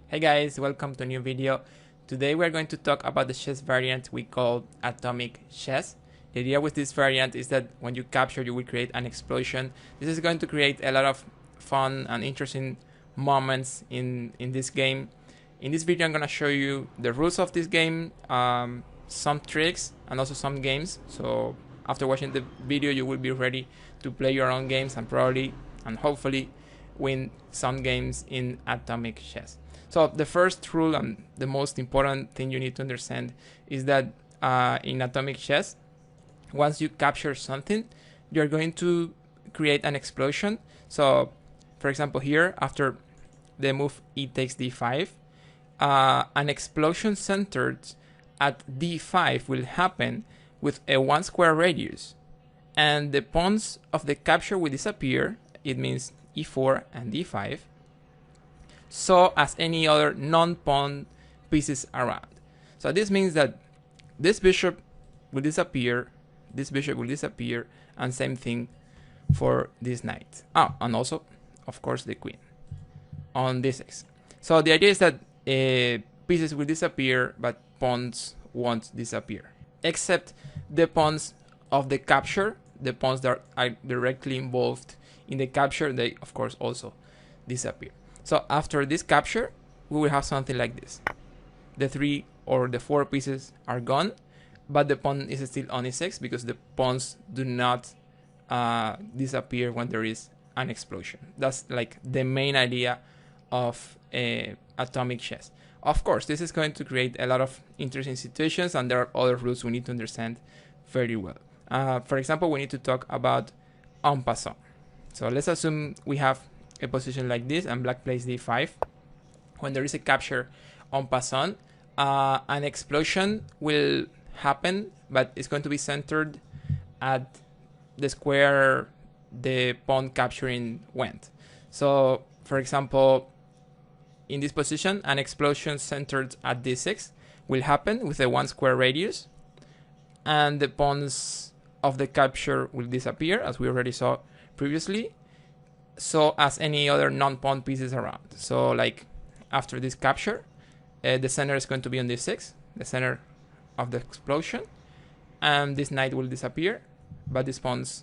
Hey guys, welcome to a new video. Today we're going to talk about the chess variant we call atomic chess. The idea with this variant is that when you capture, you will create an explosion. This is going to create a lot of fun and interesting moments in this game. In this video I'm going to show you the rules of this game, some tricks and also some games. So after watching the video you will be ready to play your own games and probably and hopefully win some games in atomic chess. So the first rule and the most important thing you need to understand is that in atomic chess, once you capture something, you're going to create an explosion. So for example here, after the move e takes d5, an explosion centered at d5 will happen with a 1 square radius, and the pawns of the capture will disappear. It means e4 and d5, so as any other non-pawn pieces around. So this means that this bishop will disappear, and same thing for this knight. And also, of course, the queen on d6. So the idea is that pieces will disappear, but pawns won't disappear, except the pawns of the capture. The pawns that are directly involved in the capture, they of course also disappear. So after this capture, we will have something like this. The 3 or the 4 pieces are gone, but the pawn is still on e6 because the pawns do not disappear when there is an explosion. That's like the main idea of atomic chess. Of course, this is going to create a lot of interesting situations, and there are other rules we need to understand very well. For example, we need to talk about en passant. So let's assume we have a position like this and black plays d5. When there is a capture en passant, an explosion will happen, but it's going to be centered at the square the pawn capturing went. So for example, in this position, an explosion centered at d6 will happen with a 1 square radius, and the pawns of the capture will disappear, as we already saw previously, so as any other non-pawn pieces around. So like after this capture, the center is going to be on d6, the center of the explosion, and this knight will disappear, but these pawns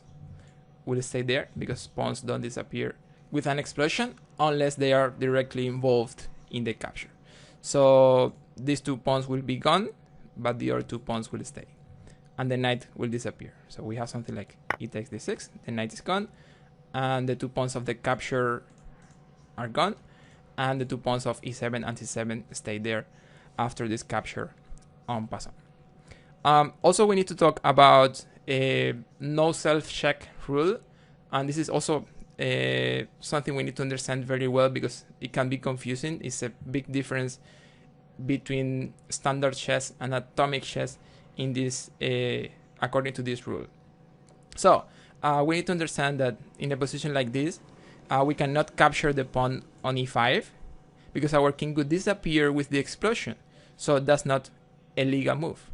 will stay there because pawns don't disappear with an explosion unless they are directly involved in the capture. So these 2 pawns will be gone, but the other 2 pawns will stay, and the knight will disappear. So we have something like e takes d6, the knight is gone, and the 2 pawns of the capture are gone, and the 2 pawns of e7 and c7 stay there after this capture en passant. Also, we need to talk about a no self-check rule, and this is also something we need to understand very well because it can be confusing. It's a big difference between standard chess and atomic chess in this, according to this rule. So we need to understand that in a position like this, we cannot capture the pawn on e5 because our king would disappear with the explosion. So that's not a legal move.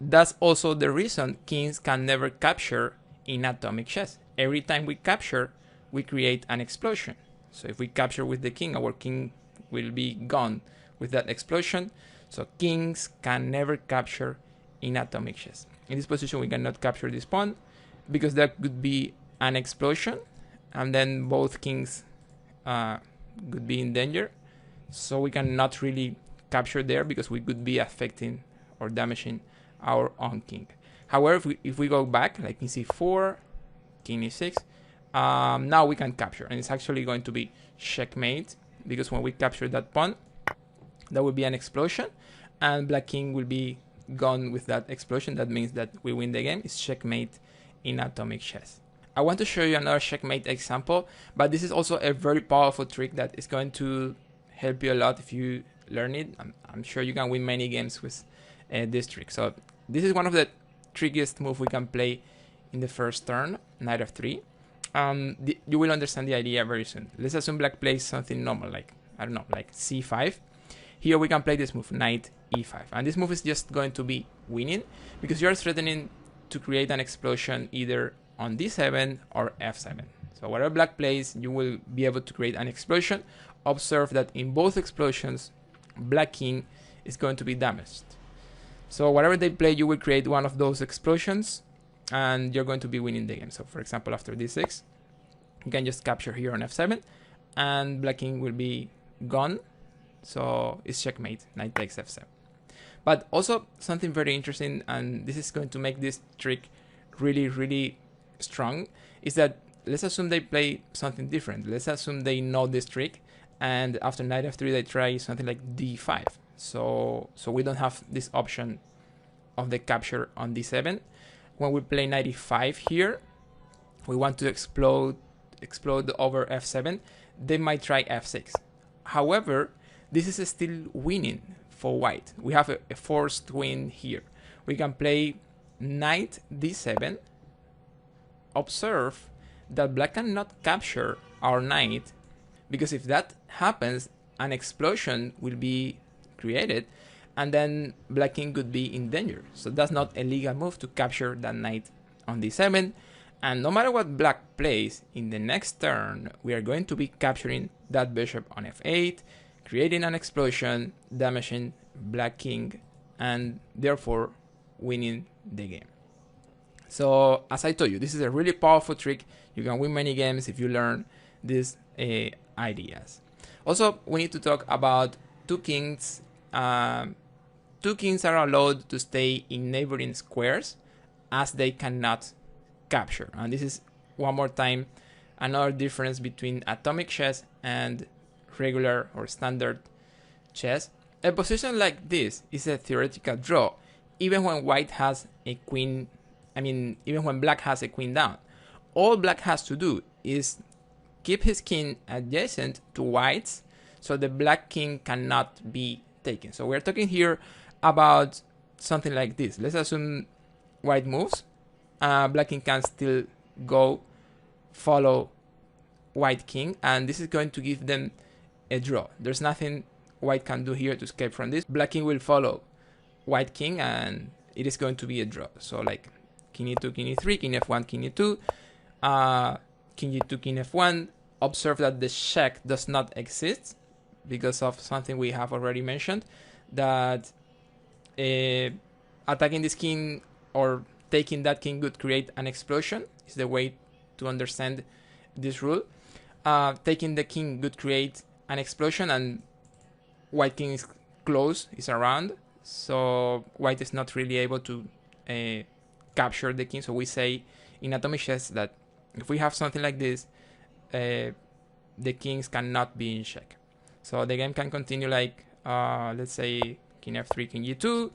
That's also the reason kings can never capture in atomic chess. Every time we capture, we create an explosion. So if we capture with the king, our king will be gone with that explosion. So kings can never capture in atomic chess. In this position, we cannot capture this pawn because that could be an explosion, and then both kings could be in danger. So we cannot really capture there because we could be affecting or damaging our own king. However, if we go back, like in c4, king e6, now we can capture, and it's actually going to be checkmate because when we capture that pawn, that will be an explosion, and black king will be gone with that explosion. That means that we win the game. It's checkmate in atomic chess. I want to show you another checkmate example, but this is also a very powerful trick that is going to help you a lot if you learn it. I'm sure you can win many games with this trick. So this is one of the trickiest moves we can play in the first turn, knight f3. You will understand the idea very soon. Let's assume black plays something normal, like, I don't know, like c5. Here we can play this move, knight e5. And this move is just going to be winning because you're threatening to create an explosion either on d7 or f7. So whatever black plays, you will be able to create an explosion. Observe that in both explosions, black king is going to be damaged. So whatever they play, you will create one of those explosions, and you're going to be winning the game. So for example, after d6, you can just capture here on f7, and black king will be gone. So it's checkmate, knight takes f7. But also something very interesting, and this is going to make this trick really, really strong, is that let's assume they play something different. Let's assume they know this trick, and after knight f3 they try something like d5. So we don't have this option of the capture on d7. When we play knight e5 here, we want to explode over f7. They might try f6. However, this is still winning for white. We have a forced win here. We can play knight d7. Observe that black cannot capture our knight, because if that happens, an explosion will be created, and then black king could be in danger. So that's not a legal move to capture that knight on d7. And no matter what black plays, in the next turn, we are going to be capturing that bishop on f8, creating an explosion, damaging black king, and therefore winning the game. So as I told you, this is a really powerful trick. You can win many games if you learn these ideas. Also, we need to talk about two kings. Two kings are allowed to stay in neighboring squares as they cannot capture. And this is, one more time, another difference between atomic chess and regular or standard chess. A position like this is a theoretical draw, even when white has a queen. Even when black has a queen down. All black has to do is keep his king adjacent to white's, so the black king cannot be taken. So we're talking here about something like this. Let's assume white moves. Black king can still go follow white king, and this is going to give them a draw. There's nothing white can do here to escape from this. Black king will follow white king, and it is going to be a draw. So like king e2, king e3, king f1, king e2, king e2, king f1. Observe that the check does not exist because of something we have already mentioned, that attacking this king or taking that king would create an explosion. Is the way to understand this rule. Taking the king would create an explosion, and white king is close, is around, so white is not really able to capture the king. So we say in atomic chess that if we have something like this, the kings cannot be in check. So the game can continue like, let's say king f3, king e2,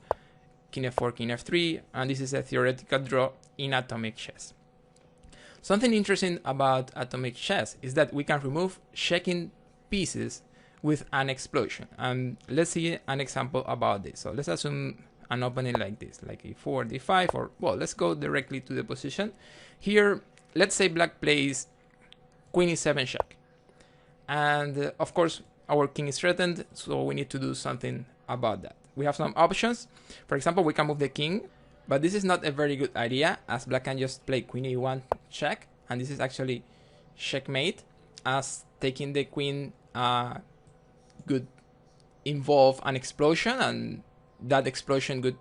king f4, king f3, and this is a theoretical draw in atomic chess. Something interesting about atomic chess is that we can remove checking pieces with an explosion. And let's see an example about this. So let's assume an opening like this, like e4, d5, or, well, let's go directly to the position. Here, let's say black plays queen e7 check. And of course, our king is threatened, so we need to do something about that. We have some options. For example, we can move the king, but this is not a very good idea, as black can just play queen e1 check, and this is actually checkmate, as taking the queen could involve an explosion, and that explosion could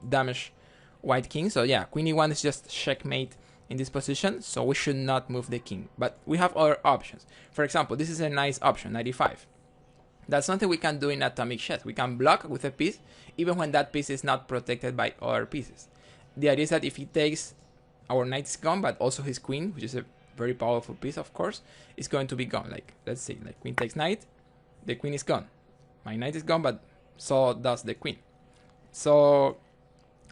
damage white king. So yeah, queen e1 is just checkmate in this position, so we should not move the king. But we have other options. For example, this is a nice option, knight e5. That's something we can do in atomic chess. We can block with a piece, even when that piece is not protected by other pieces. The idea is that if he takes, our knight is gone, but also his queen, which is a very powerful piece, of course, is going to be gone. Like, let's see, like queen takes knight, the queen is gone. My knight is gone, but so does the queen. So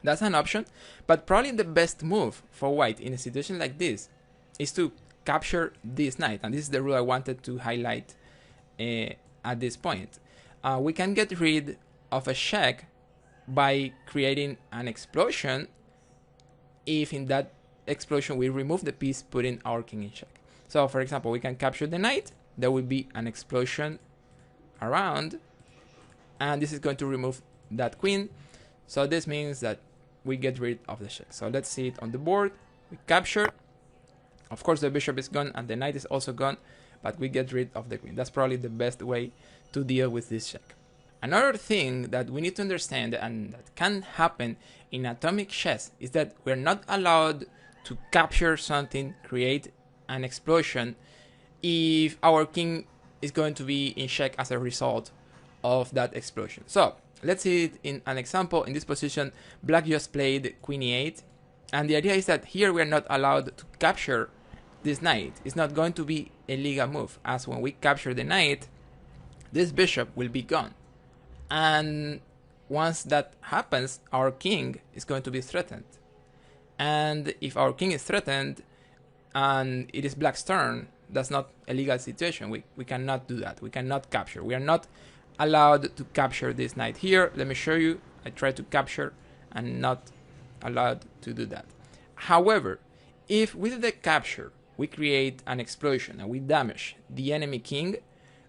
that's an option, but probably the best move for white in a situation like this is to capture this knight, and this is the rule I wanted to highlight at this point. We can get rid of a check by creating an explosion if in that explosion we remove the piece putting our king in check. So for example, we can capture the knight, there will be an explosion around, and this is going to remove that queen. So this means that we get rid of the check. So let's see it on the board. We capture, Of course, the bishop is gone and the knight is also gone, but we get rid of the queen. That's probably the best way to deal with this check. Another thing that we need to understand and that can happen in atomic chess is that we're not allowed to capture something, create an explosion, if our king is going to be in check as a result of that explosion. So let's see it in an example. In this position, black just played queen e8, and the idea is that here we're not allowed to capture this knight. It's not going to be a legal move, as when we capture the knight, this bishop will be gone. And once that happens, our king is going to be threatened. And if our king is threatened and it is black's turn, that's not a legal situation. We cannot do that. We cannot capture. We are not allowed to capture this knight here. Let me show you. I try to capture and not allowed to do that. However, if with the capture we create an explosion and we damage the enemy king,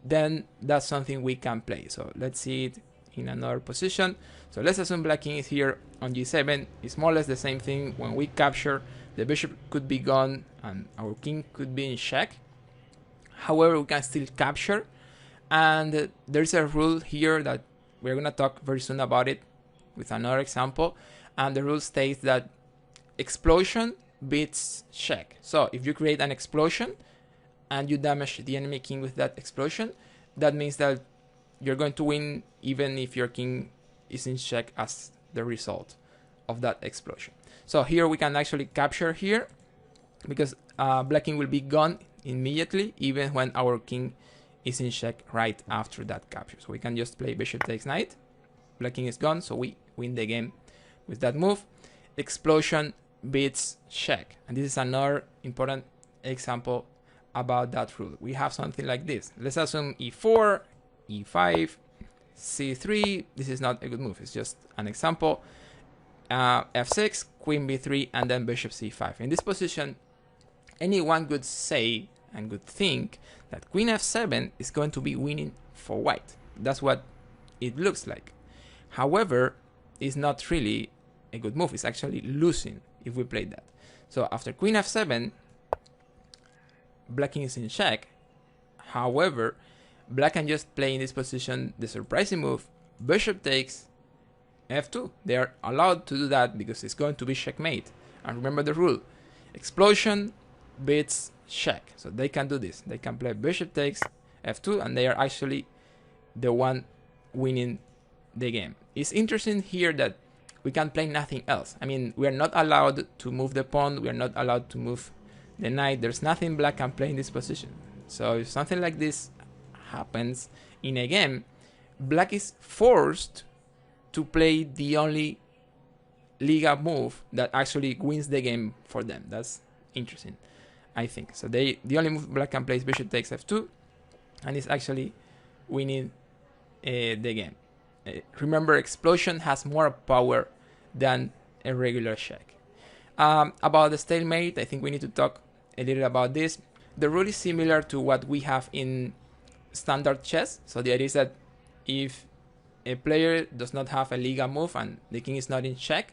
then that's something we can play. So let's see it in another position. So let's assume black king is here on g7. It's more or less the same thing. When we capture, the bishop could be gone and our king could be in check. However, we can still capture, and there's a rule here that we're going to talk very soon about it with another example, and the rule states that explosion beats check. So if you create an explosion and you damage the enemy king with that explosion, that means that you're going to win even if your king is in check as the result of that explosion. So here we can actually capture here, because black king will be gone immediately even when our king is in check right after that capture. So we can just play bishop takes knight, black king is gone, so we win the game with that move. Explosion beats check, and this is another important example about that rule. We have something like this. Let's assume e4, e5, c3. This is not a good move, it's just an example. F6, queen b3, and then bishop c5. In this position, anyone could say and could think that queen f7 is going to be winning for white. That's what it looks like. However, it's not really a good move. It's actually losing if we play that. So after queen f7, black king is in check. However, black can just play in this position the surprising move, bishop takes f2. They are allowed to do that because it's going to be checkmate. And remember the rule, explosion beats check. So they can do this. They can play bishop takes f2, and they are actually the one winning the game. It's interesting here that we can play nothing else. I mean, we are not allowed to move the pawn. We are not allowed to move the knight. There's nothing black can play in this position. So if something like this happens in a game, black is forced to play the only legal move that actually wins the game for them. That's interesting, I think. So the only move black can play is bishop takes f2, and it's actually winning the game. Remember, explosion has more power than a regular check. About the stalemate, I think we need to talk a little about this. The rule is similar to what we have in standard chess. So the idea is that if a player does not have a legal move and the king is not in check,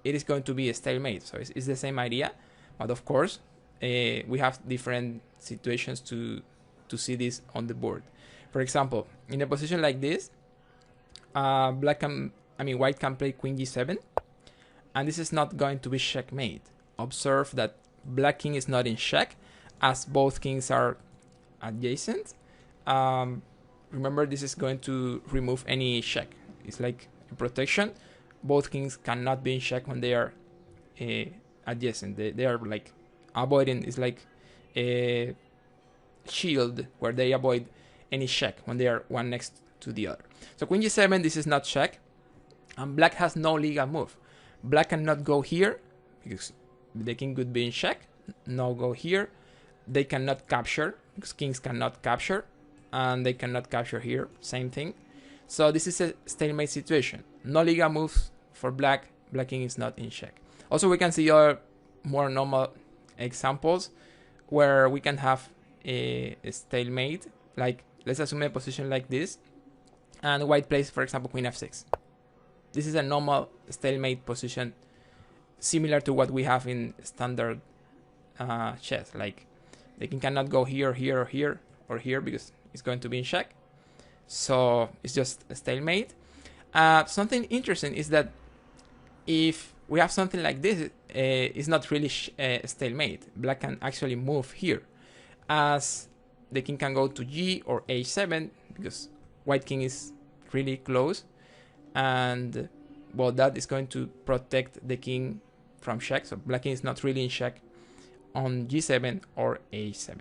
it is going to be a stalemate. So it's the same idea, but of course we have different situations to see this on the board. For example, in a position like this, white can play queen g7, and this is not going to be checkmate. Observe that black king is not in check, as both kings are adjacent. Remember, this is going to remove any check. It's like a protection. Both kings cannot be in check when they are adjacent. They are like avoiding. It's like a shield where they avoid any check when they are one next to the other. So queen g7, this is not check, and black has no legal move. Black cannot go here because the king could be in check. No go here. They cannot capture because kings cannot capture, and they cannot capture here. Same thing. So this is a stalemate situation. No legal moves for black. Black king is not in check. Also, we can see other more normal examples where we can have a stalemate. Like, let's assume a position like this, and white plays, for example, queen f6. This is a normal stalemate position, similar to what we have in standard chess. Like the king cannot go here, here, or here, or here because it's going to be in check. So it's just a stalemate. Something interesting is that if we have something like this, it's not really a stalemate. Black can actually move here, as the king can go to G or H7 because white king is really close, and well, that is going to protect the king from check. So black king is not really in check on G7 or H7.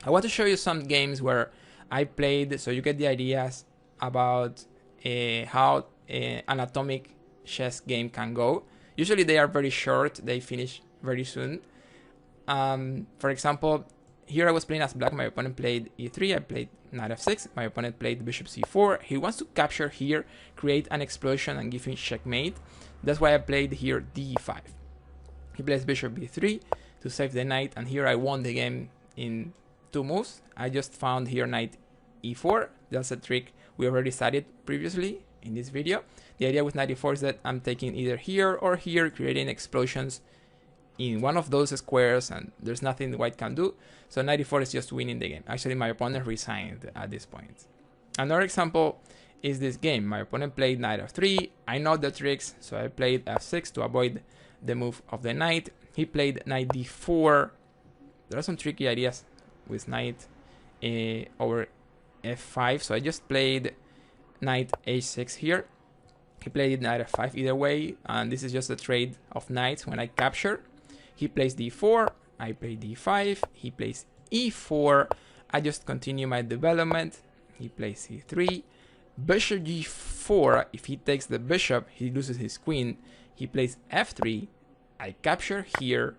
I want to show you some games where I played, so you get the ideas about how an atomic chess game can go. Usually they are very short, they finish very soon. For example, here I was playing as black, my opponent played e3, I played knight f6, my opponent played bishop c4. He wants to capture here, create an explosion and give him checkmate. That's why I played here d5. He plays bishop b3 to save the knight, and here I won the game in 2 moves. I just found here knight e4. That's a trick we already studied previously in this video. The idea with knight e4 is that I'm taking either here or here, creating explosions in one of those squares, and there's nothing the white can do. So knight e4 is just winning the game. Actually, my opponent resigned at this point. Another example is this game. My opponent played knight f3. I know the tricks, so I played f6 to avoid the move of the knight. He played knight d4. There are some tricky ideas with knight over f5, so I just played knight h6 here. He played knight f5 either way, and this is just a trade of knights when I capture. He plays d4, I play d5, he plays e4, I just continue my development. He plays c3, bishop g4. If he takes the bishop, he loses his queen. He plays f3, I capture here.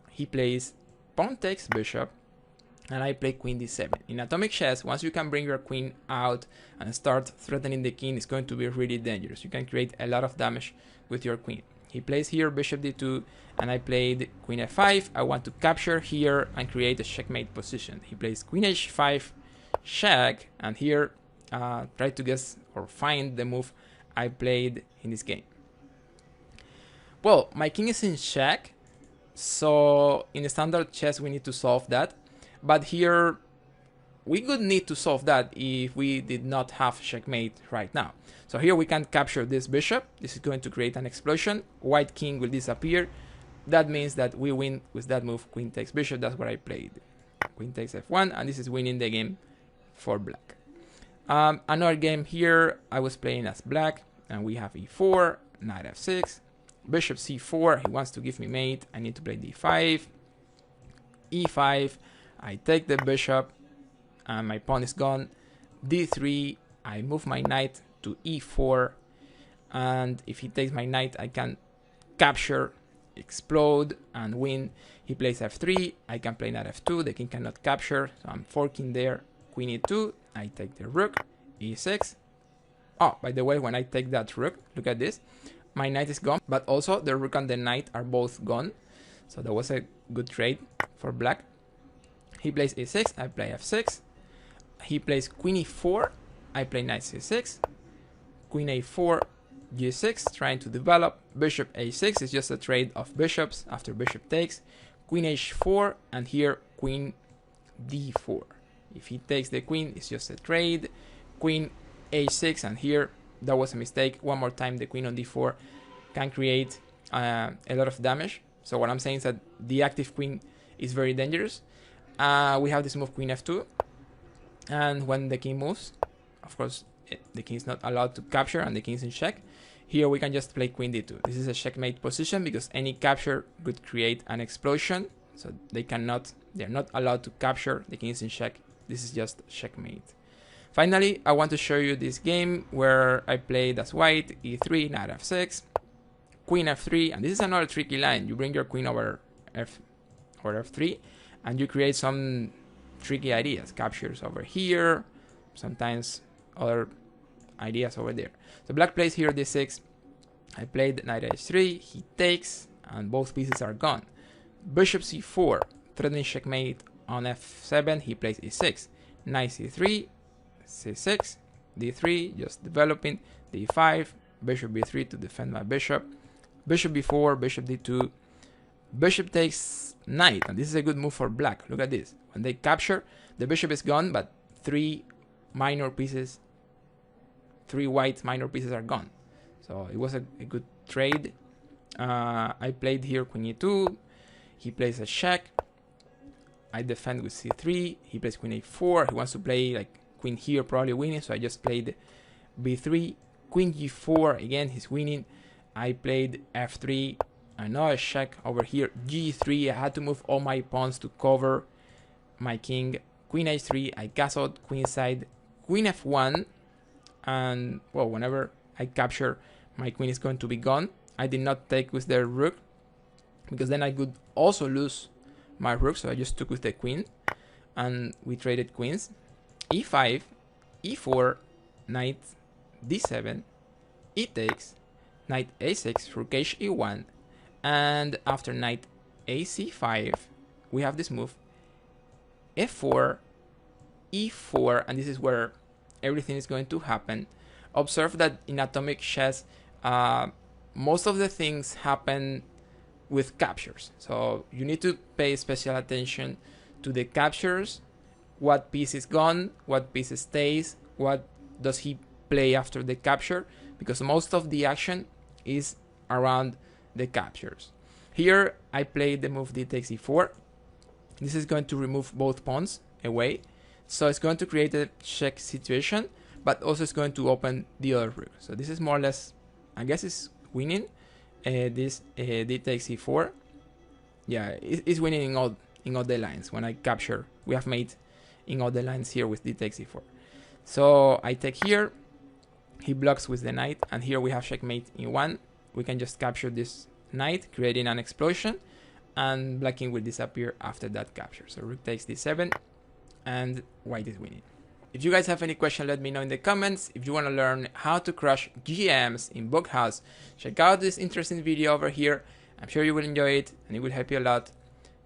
He plays pawn takes bishop, and I play queen d7. In atomic chess, once you can bring your queen out and start threatening the king, it's going to be really dangerous. You can create a lot of damage with your queen. He plays here bishop d2, and I played queen f5. I want to capture here and create a checkmate position. He plays queen h5 check, and here try to guess or find the move I played in this game. Well, my king is in check, so in the standard chess we need to solve that. But here, we could need to solve that if we did not have checkmate right now. So here we can capture this bishop. This is going to create an explosion. White king will disappear. That means that we win with that move, queen takes bishop. That's what I played. Queen takes f1, and this is winning the game for black. Another game here, I was playing as black, and we have e4, knight f6, bishop c4. He wants to give me mate. I need to play d5, e5. I take the bishop, and my pawn is gone. d3, I move my knight to e4, and if he takes my knight, I can capture, explode, and win. He plays f3, I can play knight f2, the king cannot capture, so I'm forking there. Queen e2, I take the rook, e6. Oh, by the way, when I take that rook, look at this. My knight is gone, but also the rook and the knight are both gone. So that was a good trade for black. He plays e6, I play f6. He plays queen e4, I play knight c6. Queen a4, g6, trying to develop. Bishop a6 is just a trade of bishops after bishop takes. Queen h4, and here queen d4. If he takes the queen, it's just a trade. Queen a6, and here that was a mistake. One more time, the queen on d4 can create a lot of damage. So what I'm saying is that the active queen is very dangerous. We have this move queen f2, and when the king moves, of course, the king is not allowed to capture, and the king is in check. Here we can just play queen d2. This is a checkmate position because any capture could create an explosion, so they're not allowed to capture. The king is in check. This is just checkmate. Finally, I want to show you this game where I played as white, e3, knight f6, queen f3, and this is another tricky line. You bring your queen over f3, and you create some tricky ideas, captures over here, sometimes other ideas over there. So black plays here d6, I played knight h3, he takes, and both pieces are gone. Bishop c4, threatening checkmate on f7, he plays e6, knight c3, c6, d3, just developing, d5, bishop b3 to defend my bishop, bishop b4, bishop d2, bishop takes knight, and this is a good move for black. Look at this. When they capture, the bishop is gone, but three minor pieces, three white minor pieces are gone. So it was a good trade. I played here queen e2. He plays a check. I defend with c3. He plays queen a4. He wants to play like queen here, probably winning. So I just played b3. Queen g4. Again, he's winning. I played f3. Another check over here. g3. I had to move all my pawns to cover my king. Queen h3. I castled queenside. Queen f1. And well, whenever I capture, my queen is going to be gone. I did not take with the rook, because then I could also lose my rook, so I just took with the queen, and we traded queens. e5, e4, knight d7, e takes, knight a6, rook h e1, and after knight ac5, we have this move, f4, e4, and this is where everything is going to happen. Observe that in atomic chess, most of the things happen with captures. So you need to pay special attention to the captures, what piece is gone, what piece stays, what does he play after the capture, because most of the action is around the captures. Here I played the move d takes e4. This is going to remove both pawns away. So it's going to create a check situation, but also it's going to open the other rook. So this is more or less, I guess it's winning. This d takes e4. Yeah, it's winning in all the lines. When I capture, we have made in all the lines here with d takes e4. So I take here. He blocks with the knight, and here we have checkmate in one. We can just capture this knight, creating an explosion, and black king will disappear after that capture. So rook takes d7, and white is winning. If you guys have any question, let me know in the comments. If you want to learn how to crush GMs in Bookhouse, check out this interesting video over here. I'm sure you will enjoy it, and it will help you a lot.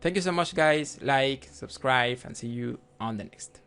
Thank you so much, guys. Like, subscribe, and see you on the next.